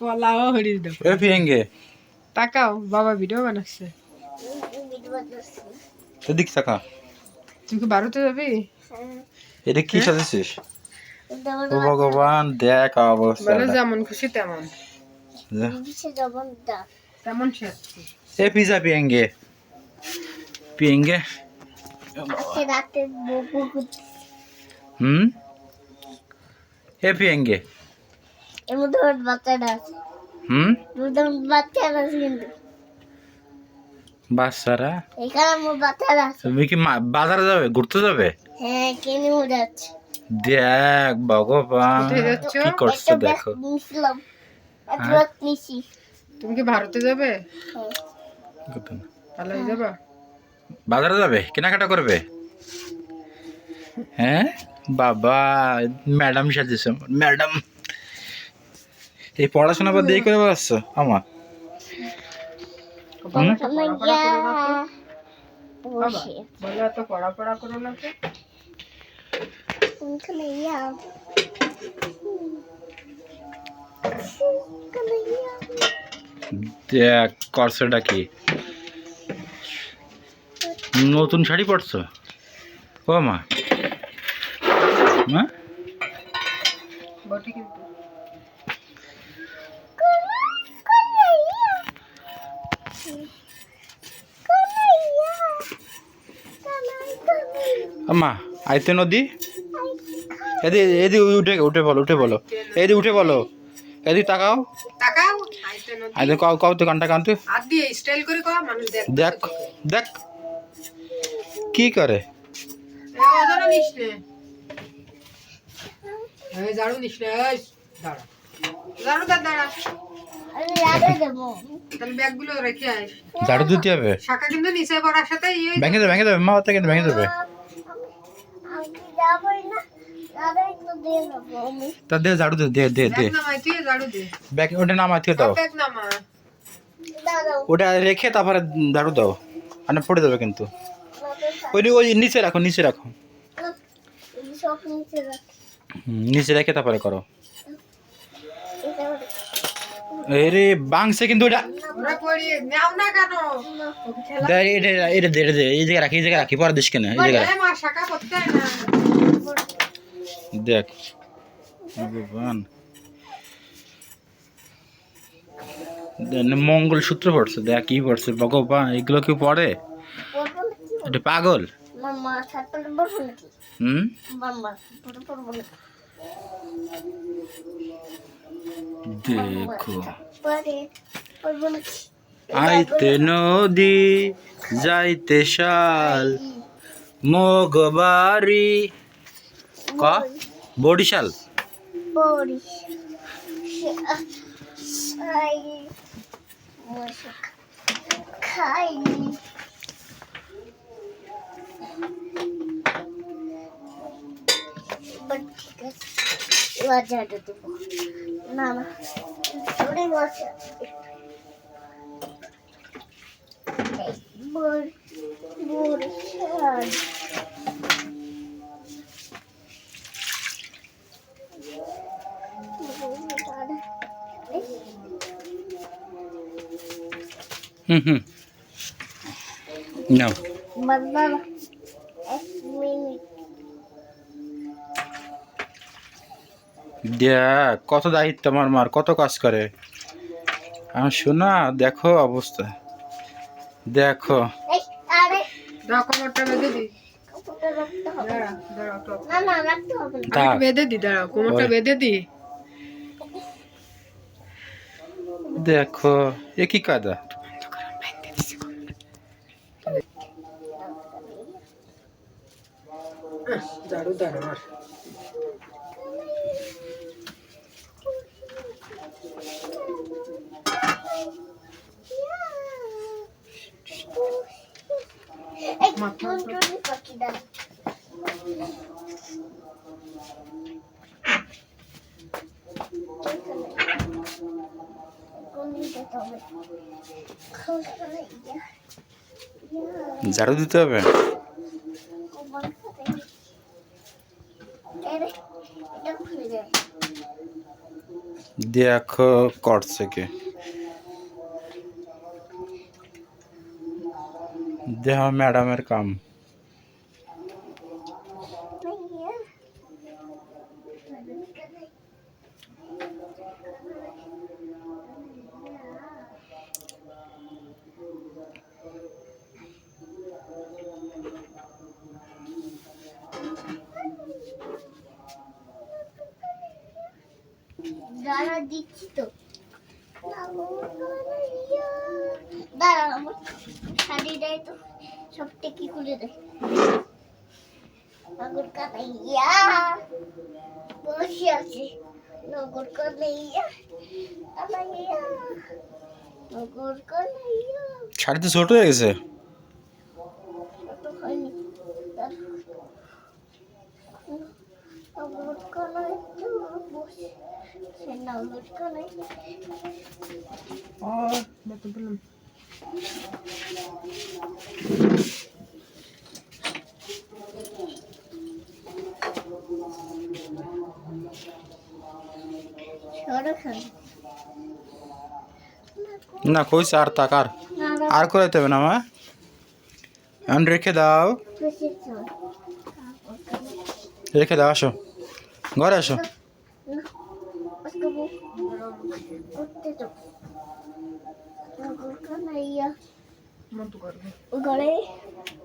পলাও হরিস দাও এ ফিরেঙ্গে তাকাও বাবা ভিডিও বানাচ্ছে এদিক তাকা তুই কি ভারতে যাবি এটা কি সাজেছিস ও ভগবান দেখ অবস্থা বলে যেমন খুশি তেমন তেমন সাজছি এ পিজা পিয়েঙ্গে পিয়েঙ্গে হুম এ পিয়েঙ্গে এর মধ্যে বাচ্চাটা আছে হুম বাচ্চাটা আছে কিন্তু বাচ্চারা এখানে আমার বাচ্চাটা আছে তুমি কি বাজারে যাবে ঘুরতে যাবে হ্যাঁ কিনে যাচ্ছে দেখ ভগবান কোথায় যাচ্ছ? কি করছো দেখো নিছিলাম এত হ্যাঁ? নিছি তুমি কি ভারতে যাবে হ্যাঁ পালাই যাবা বাজারে যাবে কেনাকাটা করবে হ্যাঁ বাবা ম্যাডাম সাজেছে ম্যাডাম এই পড়াশোনা বাদ দিয়ে করে বেড়াচ্ছ আমার বসে বলে এত পড়াপড়া করো না তো ওখানে ইয়া দেখ করছোটা কি নতুন শাড়ি পরছো ও মা মা বটি কিন্তু আম্মা আইতে নদী এদি এদি উঠে বলো এদি উঠে বলো এদি তাকাও তাকাও আইতে নদী আইতে কাও কাও তো কানটা কানতে হাত দিয়ে স্টাইল করে কও মানুষ দেখ দেখ কি করে ওদানো নিস নে এই ঝাড়ু নিস নে এই দাঁড়া দাঁড়া আমি রাতে দেব তাহলে ব্যাগগুলো রেখে আয় ঝাড়ু দিতে হবে শাখা কিন্তু নিচে পড়ার সাথে ভেঙে দেবে মা হাতে কিন্তু ভেঙে দেবে আমি যাবই না দাদাই তো দিয়ে দেবো আমি তা দে ঝাড়ু দে দে দে দে ব্যাগ নামাই তুই ঝাড়ু দে ব্যাগ ওটা নামাতে দাও ব্যাগ নামা দাদা ওটা রেখে তারপরে ঝাড়ু দাও আর পড়ে যাবে কিন্তু ওই নিচে রাখো সব নিচে রাখি নিচে রেখে তারপরে করো এটা এরে বাংসে কিন্তু ওটা ওরা পড়ি নাও না কেন দে এটা দে এই জায়গায় রাখি পরে দিস কেন এই জায়গায় মা শাখা করতে হয় না দেখ ভগবান মঙ্গলসূত্র পড়ছে দেখ কি পড়ছে ভগবান এগুলো কি পড়ে পড়বো নাকি এটা পাগল মামা ছাড়তে পড়বো নাকি হুম মামা পড়বো নাকি দেখো পরে পড়বো নাকি আইতে নদী যাইতে শাল মগবাড়ি ক বরিশাল পড়ি খাই ঠিক আছে লজ্জাটা দেবো না না ওটাই বসে বরিশাল হুম নাও বাবা এক মিনিট দেখ কত দায়িত্ব আমার মার কত কাজ করে আমার শোনা দেখো অবস্থা দেখো এই আরে দাও কোমরটা বেঁধে দি ওটা রাখতে হবে দাঁড়া তো না না রাখতে হবে না থাক। বেঁধে দি দাঁড়াও কোমরটা ওই। বেঁধে দি দেখো এ কি কাদা ঝাড়ু দাঁড়া এই টুনটুনি পাখি দাও কোন দিকে তবে খোসা ইয়া ঝাড়ু দিতে হবে কোমর খাতে এরে এটা খুলে যায় দেখো করছে কে, দেহ ম্যাডামের কাম। দাঁড়া দিচ্ছি তো। দাঁড়া আমার শাড়ি দেয় তো, সব টেকি খুলে দেয়। নগর কানাইয়া বসে আছে, নগর কানাইয়া কানাইয়া, নগর কানাইয়া। শাড়ি তো ছোট হয়ে গেছে। ছোট হয়নি, নগর কানাইয়া বসে, সে নগর কানাইয়া। দেখো বললাম না কইছে আর তাকার আর করাইতে হবে না মা, এখন রেখে দাও, রেখে দাও। আসো ঘরে আসো। মতো করবে ঘরে